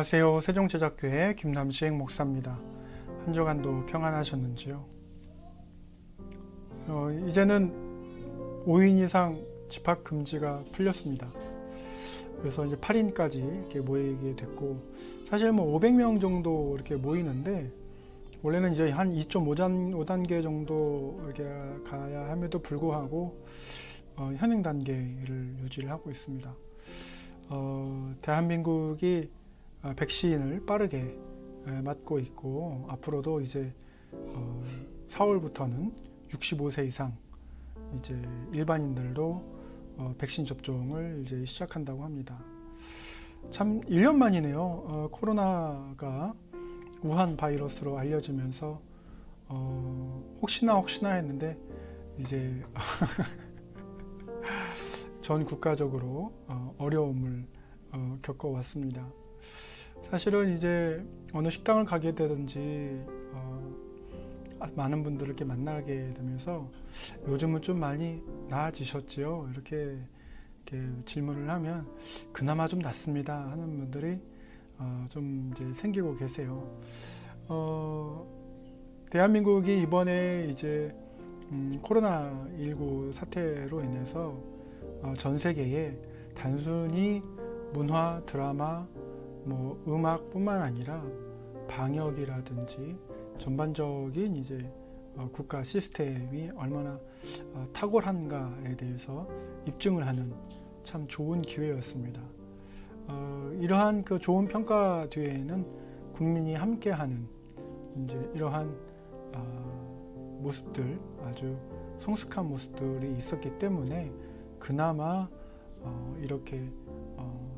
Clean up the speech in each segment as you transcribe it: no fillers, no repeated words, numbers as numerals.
안녕하세요. 세종제작교회 김남식 목사입니다. 한 주간도 평안하셨는지요? 이제는 5인 이상 집합 금지가 풀렸습니다. 그래서 이제 8인까지 이렇게 모이게 됐고, 사실 500명 정도 이렇게 모이는데, 원래는 이제 한 2.5단계 정도 이렇게 가야 함에도 불구하고 현행 단계를 유지를 하고 있습니다. 대한민국이 백신을 빠르게 맞고 있고, 앞으로도 이제 4월부터는 65세 이상 이제 일반인들도 백신 접종을 이제 시작한다고 합니다. 참 1년 만이네요. 코로나가 우한 바이러스로 알려지면서 혹시나 했는데 이제 전 국가적으로 어려움을 겪어왔습니다. 사실은 이제 어느 식당을 가게 되든지 많은 분들을 이렇게 만나게 되면서 요즘은 좀 많이 나아지셨지요? 이렇게 질문을 하면 그나마 좀 낫습니다 하는 분들이 좀 이제 생기고 계세요. 대한민국이 이번에 이제 코로나19 사태로 인해서 전 세계에 단순히 문화, 드라마, 음악뿐만 아니라 방역이라든지 전반적인 이제 국가 시스템이 얼마나 탁월한가에 대해서 입증을 하는 참 좋은 기회였습니다. 이러한 그 좋은 평가 뒤에는 국민이 함께하는 이제 이러한 모습들, 아주 성숙한 모습들이 있었기 때문에 그나마 이렇게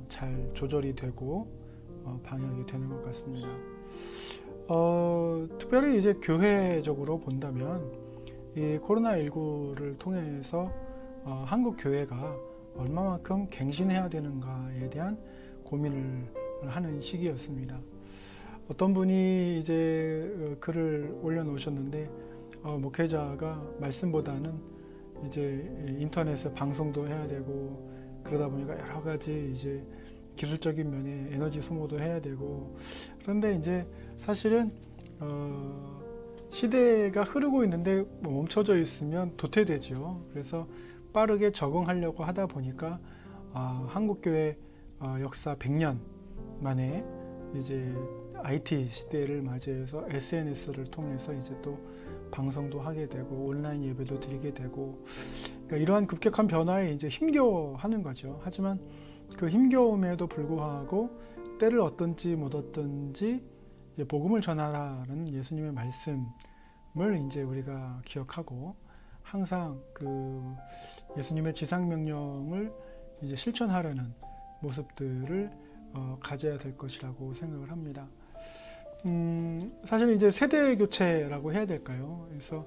잘 조절이 되고 방역이 되는 것 같습니다. 특별히 이제 교회적으로 본다면 이 코로나19를 통해서 한국 교회가 얼마만큼 갱신해야 되는가에 대한 고민을 하는 시기였습니다. 어떤 분이 이제 글을 올려놓으셨는데 목회자가 말씀보다는 이제 인터넷에 방송도 해야 되고 그러다 보니까 여러 가지 이제 기술적인 면에 에너지 소모도 해야 되고, 그런데 이제 사실은 시대가 흐르고 있는데 멈춰져 있으면 도태되죠. 그래서 빠르게 적응하려고 하다 보니까 한국교회 역사 100년 만에 이제 IT 시대를 맞이해서 SNS를 통해서 이제 또 방송도 하게 되고 온라인 예배도 드리게 되고, 그러니까 이러한 급격한 변화에 이제 힘겨워하는 거죠. 하지만 그 힘겨움에도 불구하고 때를 얻든지 못 얻든지 복음을 전하라는 예수님의 말씀을 이제 우리가 기억하고 항상 그 예수님의 지상명령을 이제 실천하려는 모습들을 가져야 될 것이라고 생각을 합니다. 사실 이제 세대 교체라고 해야 될까요? 그래서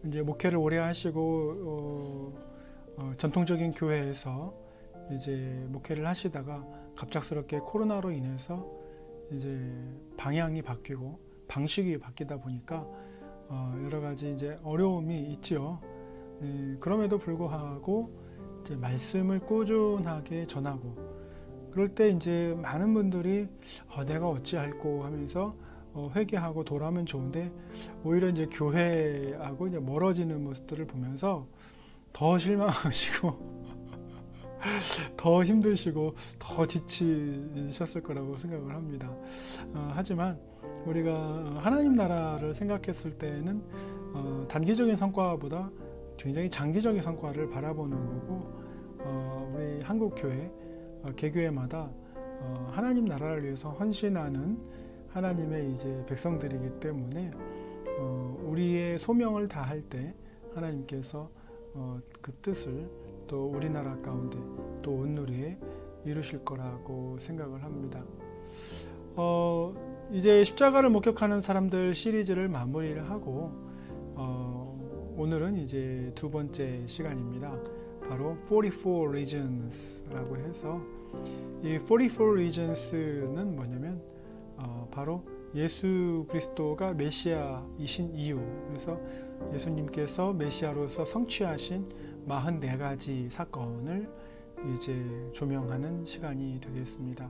이제 목회를 오래 하시고 전통적인 교회에서 이제 목회를 하시다가 갑작스럽게 코로나로 인해서 이제 방향이 바뀌고 방식이 바뀌다 보니까 여러 가지 이제 어려움이 있지요. 그럼에도 불구하고 이제 말씀을 꾸준하게 전하고, 그럴 때 이제 많은 분들이 내가 어찌할꼬 하면서 회개하고 돌아오면 좋은데, 오히려 이제 교회하고 이제 멀어지는 모습들을 보면서 더 실망하시고 더 힘드시고 더 지치셨을 거라고 생각을 합니다. 하지만 우리가 하나님 나라를 생각했을 때는 단기적인 성과보다 굉장히 장기적인 성과를 바라보는 거고, 우리 한국 교회, 개교회마다 하나님 나라를 위해서 헌신하는 하나님의 이제 백성들이기 때문에 우리의 소명을 다할 때 하나님께서 그 뜻을 또 우리나라 가운데 또 온누리에 이루실 거라고 생각을 합니다. 이제 십자가를 목격하는 사람들 시리즈를 마무리를 하고 오늘은 이제 두 번째 시간입니다. 바로 44 Reasons라고 해서 이 44 Reasons는 뭐냐면 바로 예수 그리스도가 메시아이신 이유, 그래서 예수님께서 메시아로서 성취하신 44가지 사건을 이제 조명하는 시간이 되겠습니다.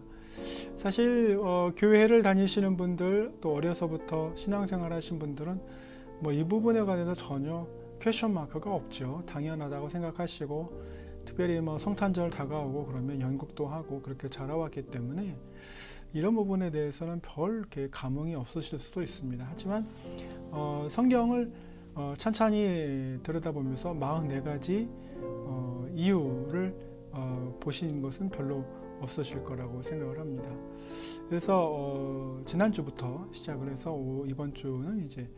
사실 교회를 다니시는 분들, 또 어려서부터 신앙생활 하신 분들은 뭐 이 부분에 관해서 전혀 퀘스천 마크가 없죠. 당연하다고 생각하시고, 특별히 뭐 성탄절 다가오고 그러면 연극도 하고 그렇게 자라왔기 때문에 이런 부분에 대해서는 별 이렇게 감흥이 없으실 수도 있습니다. 하지만 성경을 찬찬히 들여다보면서 44가지 이유를 보신 것은 별로 없으실 거라고 생각을 합니다. 그래서 지난주부터 시작을 해서 이번 주는 이제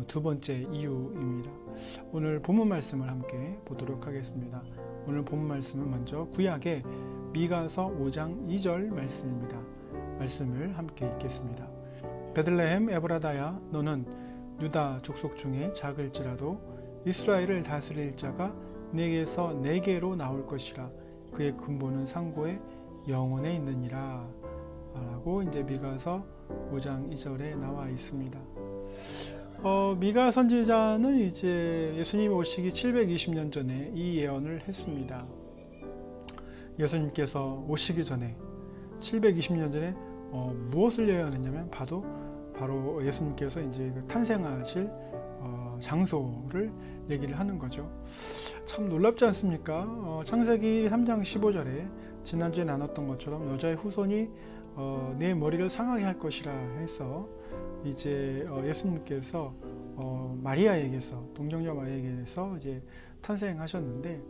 두 번째 이유입니다. 오늘 본문 말씀을 함께 보도록 하겠습니다. 오늘 본문 말씀은 먼저 구약의 미가서 5장 2절 말씀입니다. 말씀을 함께 읽겠습니다. 베들레헴 에브라다야, 너는 유다 족속 중에 작을지라도 이스라엘을 다스릴 자가 네게서 네게로 나올 것이라. 그의 근본은 상고의 영혼에 있느니라. 라고 이제 미가서 5장 2절에 나와 있습니다. 미가 선지자는 이제 예수님이 오시기 720년 전에 이 예언을 했습니다. 예수님께서 오시기 전에 720년 전에 무엇을 예언했냐면 바로 예수님께서 이제 탄생하실 장소를 얘기를 하는 거죠. 참 놀랍지 않습니까? 창세기 3장 15절에 지난주에 나눴던 것처럼 여자의 후손이 내 머리를 상하게 할 것이라 해서 이제 예수님께서 마리아에게서, 동정녀 마리아에게서 이제 탄생하셨는데,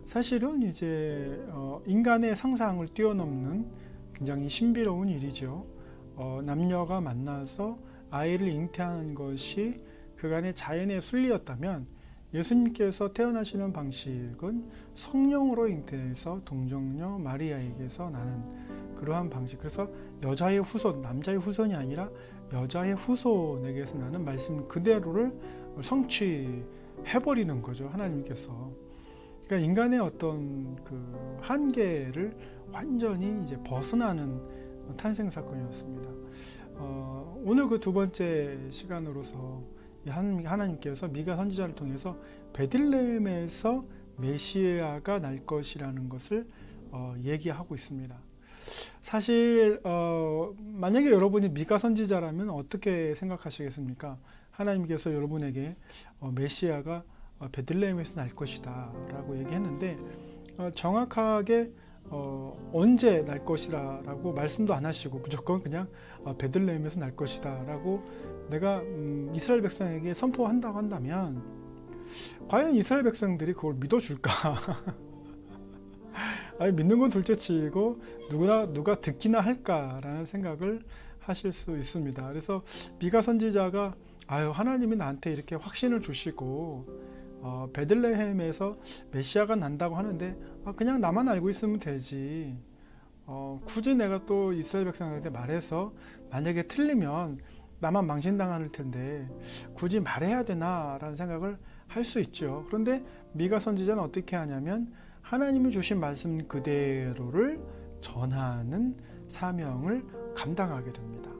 사실은 이제 인간의 상상을 뛰어넘는 굉장히 신비로운 일이죠. 남녀가 만나서 아이를 잉태하는 것이 그간의 자연의 순리였다면, 예수님께서 태어나시는 방식은 성령으로 잉태해서 동정녀 마리아에게서 나는 그러한 방식. 그래서 여자의 후손, 남자의 후손이 아니라 여자의 후손에게서 나는 말씀 그대로를 성취해버리는 거죠, 하나님께서. 그러니까 인간의 어떤 그 한계를 완전히 이제 벗어나는 탄생 사건이었습니다. 오늘 그 두 번째 시간으로서 하나님께서 미가 선지자를 통해서 베들레헴에서 메시아가 날 것이라는 것을 얘기하고 있습니다. 사실 만약에 여러분이 미가 선지자라면 어떻게 생각하시겠습니까? 하나님께서 여러분에게 메시아가 베들레헴에서 날 것이다 라고 얘기했는데, 정확하게 언제 날 것이다 라고 말씀도 안 하시고 무조건 그냥 베들레헴에서 날 것이다 라고 내가 이스라엘 백성에게 선포한다고 한다면, 과연 이스라엘 백성들이 그걸 믿어줄까? 아니, 믿는 건 둘째치고 누가 듣기나 할까라는 생각을 하실 수 있습니다. 그래서 미가 선지자가 하나님이 나한테 이렇게 확신을 주시고 베들레헴에서 메시아가 난다고 하는데 그냥 나만 알고 있으면 되지, 굳이 내가 또 이스라엘 백성한테 말해서 만약에 틀리면 나만 망신당할 텐데 굳이 말해야 되나 라는 생각을 할 수 있죠. 그런데 미가 선지자는 어떻게 하냐면 하나님이 주신 말씀 그대로를 전하는 사명을 감당하게 됩니다.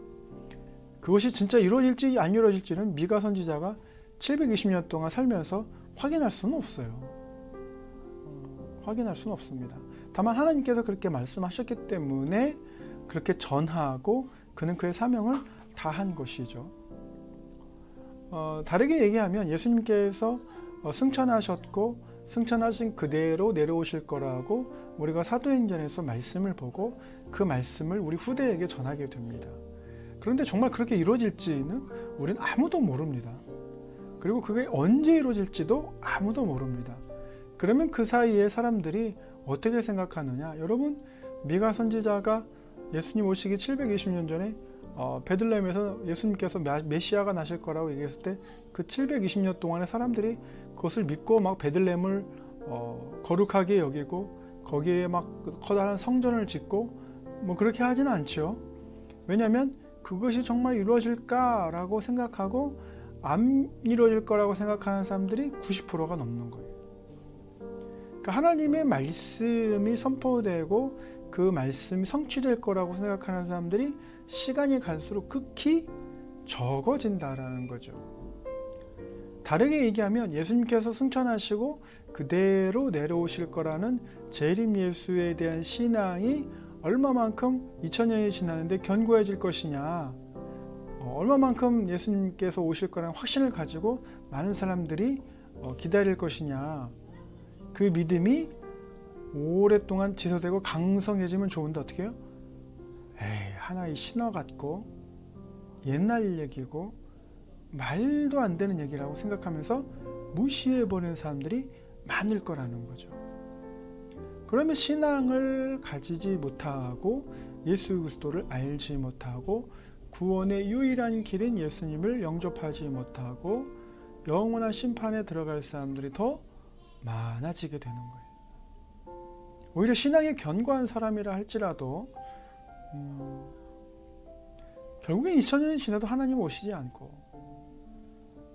그것이 진짜 이루어질지 안 이루어질지는 미가 선지자가 720년 동안 살면서 확인할 수는 없어요. 확인할 수는 없습니다. 다만 하나님께서 그렇게 말씀하셨기 때문에 그렇게 전하고 그는 그의 사명을 다한 것이죠. 다르게 얘기하면 예수님께서 승천하셨고 승천하신 그대로 내려오실 거라고 우리가 사도행전에서 말씀을 보고 그 말씀을 우리 후대에게 전하게 됩니다. 그런데 정말 그렇게 이루어질지는 우리는 아무도 모릅니다. 그리고 그게 언제 이루어질지도 아무도 모릅니다. 그러면 그 사이에 사람들이 어떻게 생각하느냐? 여러분, 미가 선지자가 예수님 오시기 720년 전에 베들레헴에서 예수님께서 메시아가 나실 거라고 얘기했을 때 그 720년 동안의 사람들이 그것을 믿고 막 베들레헴을 거룩하게 여기고 거기에 막 커다란 성전을 짓고 뭐 그렇게 하지는 않죠. 왜냐하면 그것이 정말 이루어질까라고 생각하고 안 이루어질 거라고 생각하는 사람들이 90%가 넘는 거예요. 그러니까 하나님의 말씀이 선포되고 그 말씀이 성취될 거라고 생각하는 사람들이 시간이 갈수록 극히 적어진다라는 거죠. 다르게 얘기하면 예수님께서 승천하시고 그대로 내려오실 거라는 재림 예수에 대한 신앙이 얼마만큼 2000년이 지났는데 견고해질 것이냐, 얼마만큼 예수님께서 오실 거라는 확신을 가지고 많은 사람들이 기다릴 것이냐, 그 믿음이 오랫동안 지속되고 강성해지면 좋은데 어떻게 해요? 하나의 신화 같고 옛날 얘기고 말도 안 되는 얘기라고 생각하면서 무시해버리는 사람들이 많을 거라는 거죠. 그러면 신앙을 가지지 못하고 예수 그리스도를 알지 못하고 구원의 유일한 길인 예수님을 영접하지 못하고 영원한 심판에 들어갈 사람들이 더 많아지게 되는 거예요. 오히려 신앙이 견고한 사람이라 할지라도 결국엔 2000년이 지나도 하나님 오시지 않고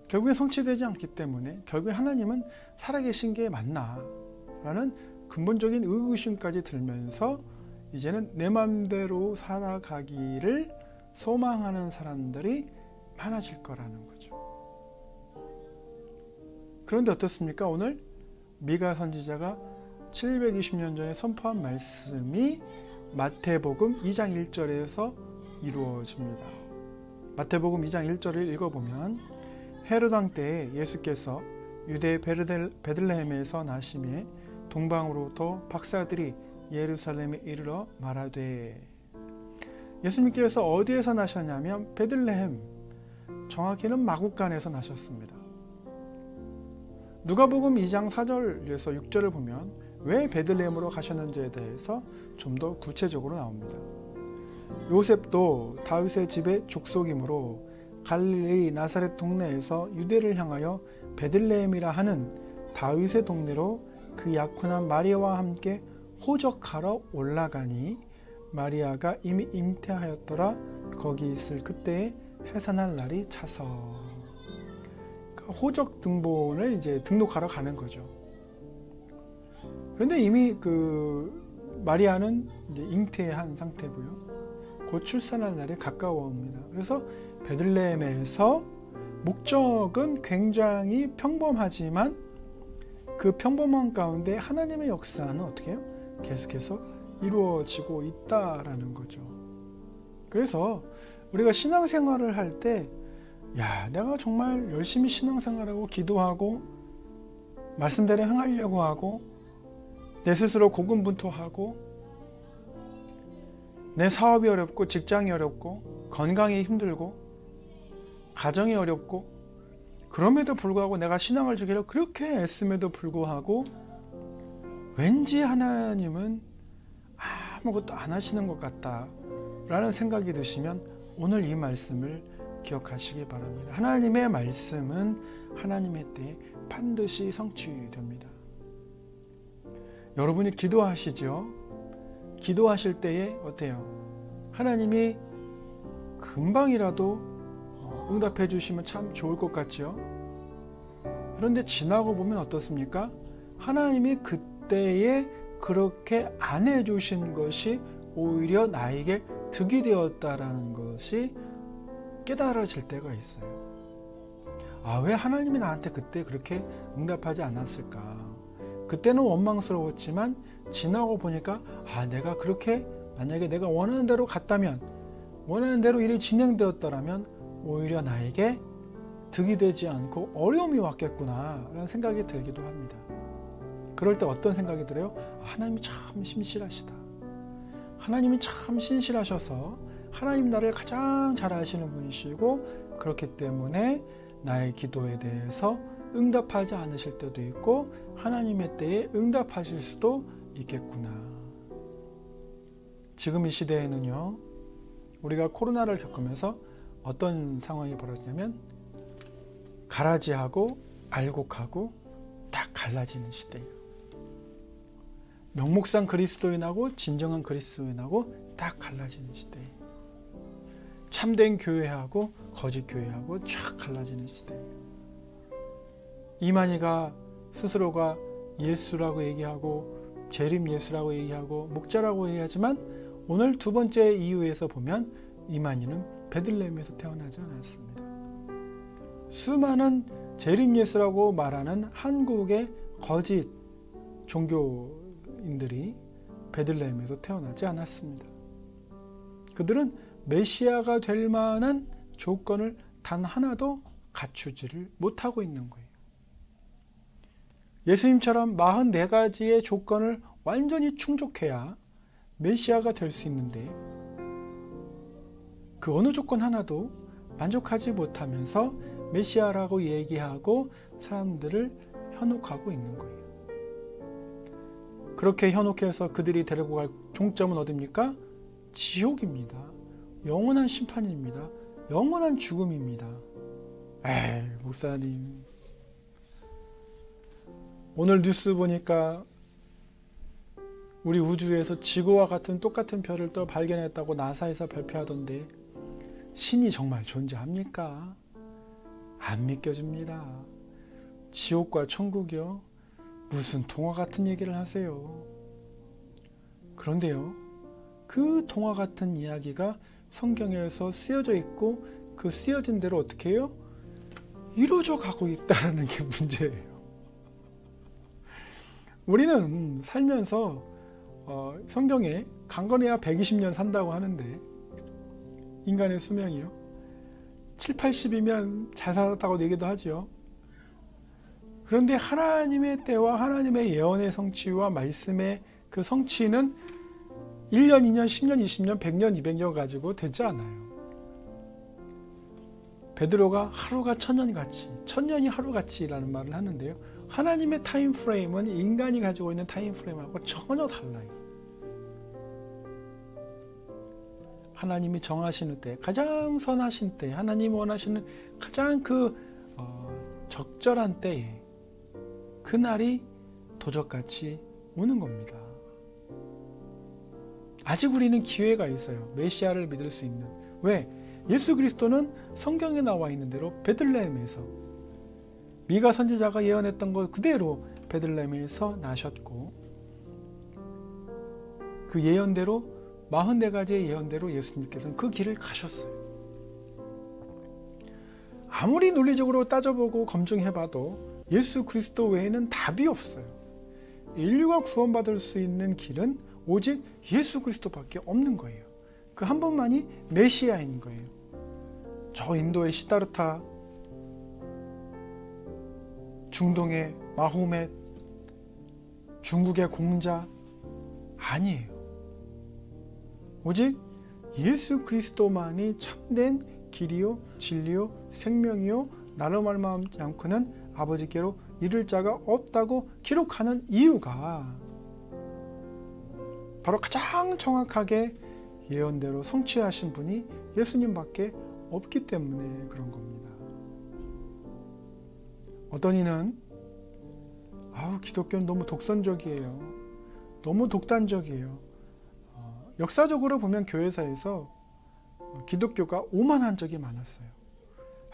결국엔 성취되지 않기 때문에 결국에 하나님은 살아계신 게 맞나 라는 근본적인 의구심까지 들면서 이제는 내 맘대로 살아가기를 소망하는 사람들이 많아질 거라는 거죠. 그런데 어떻습니까? 오늘 미가 선지자가 720년 전에 선포한 말씀이 마태복음 2장 1절에서 이루어집니다. 마태복음 2장 1절을 읽어보면 헤롯 왕 때에 예수께서 유대 베들레헴에서 나심에 동방으로부터 박사들이 예루살렘에 이르러 말하되, 예수님께서 어디에서 나셨냐면 베들레헴, 정확히는 마국간에서 나셨습니다. 누가복음 2장 4절에서 6절을 보면 왜 베들레헴으로 가셨는지에 대해서 좀 더 구체적으로 나옵니다. 요셉도 다윗의 집의 족속이므로 갈릴리 나사렛 동네에서 유대를 향하여 베들레헴이라 하는 다윗의 동네로 그 약혼한 마리아와 함께 호적하러 올라가니 마리아가 이미 잉태하였더라. 거기 있을 그때에 해산할 날이 차서. 그러니까 호적 등본을 이제 등록하러 가는 거죠. 그런데 이미 그 마리아는 이제 잉태한 상태고요. 곧 출산할 날이 가까워옵니다. 그래서 베들레헴에서 목적은 굉장히 평범하지만 그 평범한 가운데 하나님의 역사는 어떻게 해요? 계속해서 이루어지고 있다라는 거죠. 그래서 우리가 신앙생활을 할 때, 내가 정말 열심히 신앙생활하고 기도하고 말씀대로 행하려고 하고 내 스스로 고군분투하고 내 사업이 어렵고 직장이 어렵고 건강이 힘들고 가정이 어렵고 그럼에도 불구하고 내가 신앙을 지키려 그렇게 애씀에도 불구하고 왠지 하나님은 아무것도 안 하시는 것 같다 라는 생각이 드시면 오늘 이 말씀을 기억하시기 바랍니다. 하나님의 말씀은 하나님의 때에 반드시 성취됩니다. 여러분이 기도하시죠? 기도하실 때에 어때요? 하나님이 금방이라도 응답해 주시면 참 좋을 것 같죠? 그런데 지나고 보면 어떻습니까? 하나님이 그때에 그렇게 안 해주신 것이 오히려 나에게 득이 되었다라는 것이 깨달아질 때가 있어요. 왜 하나님이 나한테 그때 그렇게 응답하지 않았을까? 그때는 원망스러웠지만 지나고 보니까 내가 그렇게 만약에 내가 원하는 대로 갔다면, 원하는 대로 일이 진행되었더라면 오히려 나에게 득이 되지 않고 어려움이 왔겠구나 라는 생각이 들기도 합니다. 그럴 때 어떤 생각이 들어요? 하나님이 참 신실하시다. 하나님이 참 신실하셔서 하나님 나를 가장 잘 아시는 분이시고 그렇기 때문에 나의 기도에 대해서 응답하지 않으실 때도 있고 하나님의 때에 응답하실 수도 있겠구나. 지금 이 시대에는요, 우리가 코로나를 겪으면서 어떤 상황이 벌어지냐면 가라지하고 알곡하고 딱 갈라지는 시대예요. 명목상 그리스도인하고 진정한 그리스도인하고 딱 갈라지는 시대예요. 참된 교회하고 거짓 교회하고 쫙 갈라지는 시대예요. 이만희가 스스로가 예수라고 얘기하고 재림 예수라고 얘기하고 목자라고 얘기하지만 오늘 두 번째 이유에서 보면 이만희는 베들레헴에서 태어나지 않았습니다. 수많은 재림 예수라고 말하는 한국의 거짓 종교인들이 베들레헴에서 태어나지 않았습니다. 그들은 메시아가 될 만한 조건을 단 하나도 갖추지를 못하고 있는 거예요. 예수님처럼 44가지의 조건을 완전히 충족해야 메시아가 될 수 있는데 그 어느 조건 하나도 만족하지 못하면서 메시아라고 얘기하고 사람들을 현혹하고 있는 거예요. 그렇게 현혹해서 그들이 데리고 갈 종점은 어디입니까? 지옥입니다. 영원한 심판입니다. 영원한 죽음입니다. 에이, 목사님. 오늘 뉴스 보니까 우리 우주에서 지구와 같은 똑같은 별을 또 발견했다고 나사에서 발표하던데 신이 정말 존재합니까? 안 믿겨집니다. 지옥과 천국이요? 무슨 동화 같은 얘기를 하세요. 그런데요, 그 동화 같은 이야기가 성경에서 쓰여져 있고 그 쓰여진 대로 어떻게 해요? 이루어져 가고 있다는 게 문제예요. 우리는 살면서 성경에 강건해야 120년 산다고 하는데 인간의 수명이요? 7, 80이면 잘 살았다고 얘기도 하죠. 그런데 하나님의 때와 하나님의 예언의 성취와 말씀의 그 성취는 1년, 2년, 10년, 20년, 100년, 200년 가지고 되지 않아요. 베드로가 하루가 천년같이, 천년이 하루같이라는 말을 하는데요. 하나님의 타임프레임은 인간이 가지고 있는 타임프레임하고 전혀 달라요. 하나님이 정하시는 때, 가장 선하신 때, 하나님이 원하시는 가장 적절한 때에 그날이 도적같이 오는 겁니다. 아직 우리는 기회가 있어요. 메시아를 믿을 수 있는. 왜? 예수 그리스도는 성경에 나와 있는 대로 베들레헴에서 미가 선지자가 예언했던 것 그대로 베들레헴에서 나셨고 그 예언대로 44가지의 예언대로 예수님께서는 그 길을 가셨어요. 아무리 논리적으로 따져보고 검증해봐도 예수 그리스도 외에는 답이 없어요. 인류가 구원받을 수 있는 길은 오직 예수 그리스도밖에 없는 거예요. 그 한 분만이 메시아인 거예요. 저 인도의 시다르타, 중동의 마호멧, 중국의 공자 아니에요. 오직 예수 그리스도만이 참된 길이요 진리요 생명이요 나로 말미암지 않고는 아버지께로 이를 자가 없다고 기록하는 이유가 바로 가장 정확하게 예언대로 성취하신 분이 예수님밖에 없기 때문에 그런 겁니다. 어떤 이는 기독교는 너무 독선적이에요. 너무 독단적이에요. 역사적으로 보면 교회사에서 기독교가 오만한 적이 많았어요.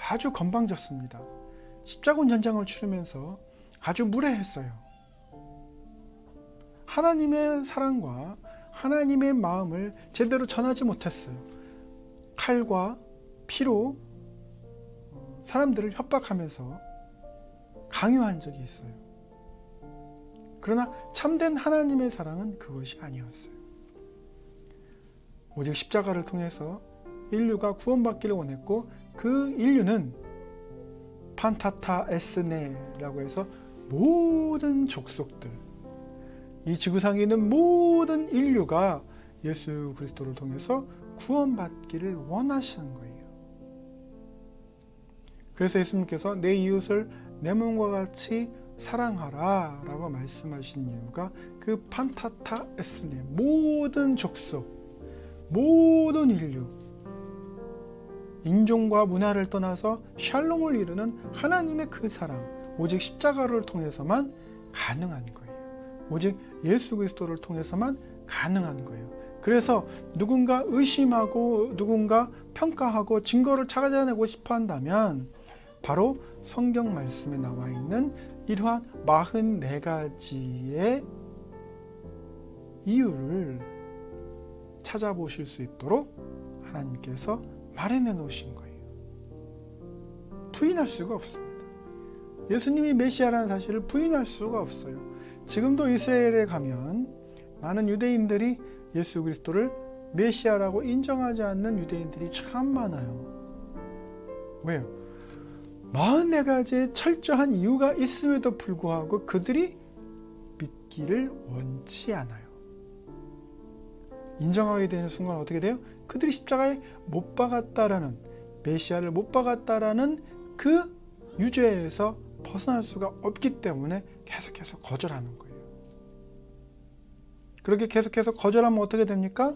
아주 건방졌습니다. 십자군 전장을 치르면서 아주 무례했어요. 하나님의 사랑과 하나님의 마음을 제대로 전하지 못했어요. 칼과 피로 사람들을 협박하면서 강요한 적이 있어요. 그러나 참된 하나님의 사랑은 그것이 아니었어요. 오직 십자가를 통해서 인류가 구원받기를 원했고 그 인류는 판타타 에스네라고 해서 모든 족속들, 이 지구상에 있는 모든 인류가 예수 그리스도를 통해서 구원받기를 원하시는 거예요. 그래서 예수님께서 내 이웃을 내 몸과 같이 사랑하라 라고 말씀하신 이유가 그 판타타 에스네, 모든 족속, 모든 인류, 인종과 문화를 떠나서 샬롬을 이루는 하나님의 그 사랑, 오직 십자가를 통해서만 가능한 거예요. 오직 예수 그리스도를 통해서만 가능한 거예요. 그래서 누군가 의심하고 누군가 평가하고 증거를 찾아내고 싶어 한다면 바로 성경 말씀에 나와 있는 이러한 44가지의 이유를 찾아보실 수 있도록 하나님께서 마련해 놓으신 거예요. 부인할 수가 없습니다. 예수님이 메시아라는 사실을 부인할 수가 없어요. 지금도 이스라엘에 가면 많은 유대인들이 예수 그리스도를 메시아라고 인정하지 않는 유대인들이 참 많아요. 왜요? 44가지의 철저한 이유가 있음에도 불구하고 그들이 믿기를 원치 않아요. 인정하게 되는 순간 어떻게 돼요? 그들이 십자가에 못 박았다라는, 메시아를 못 박았다라는 그 유죄에서 벗어날 수가 없기 때문에 계속해서 거절하는 거예요. 그렇게 계속해서 거절하면 어떻게 됩니까?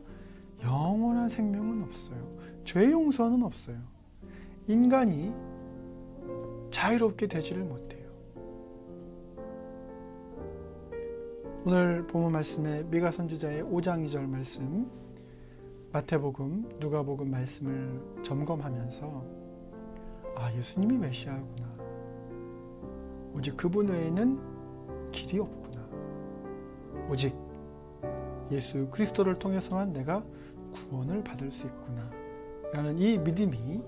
영원한 생명은 없어요. 죄 용서는 없어요. 인간이 자유롭게 되지를 못해요. 오늘 본문 말씀에 미가 선지자의 5장 2절 말씀, 마태복음, 누가복음 말씀을 점검하면서 예수님이 메시아구나. 오직 그분 외에는 길이 없구나. 오직 예수 그리스도를 통해서만 내가 구원을 받을 수 있구나 라는 이 믿음이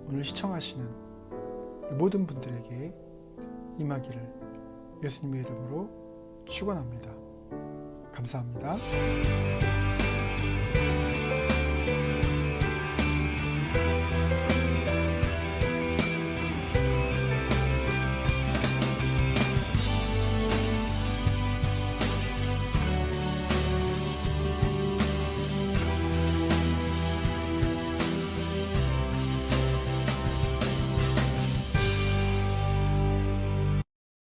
오늘 시청하시는 모든 분들에게 임하기를 예수님의 이름으로 축원합니다. 감사합니다.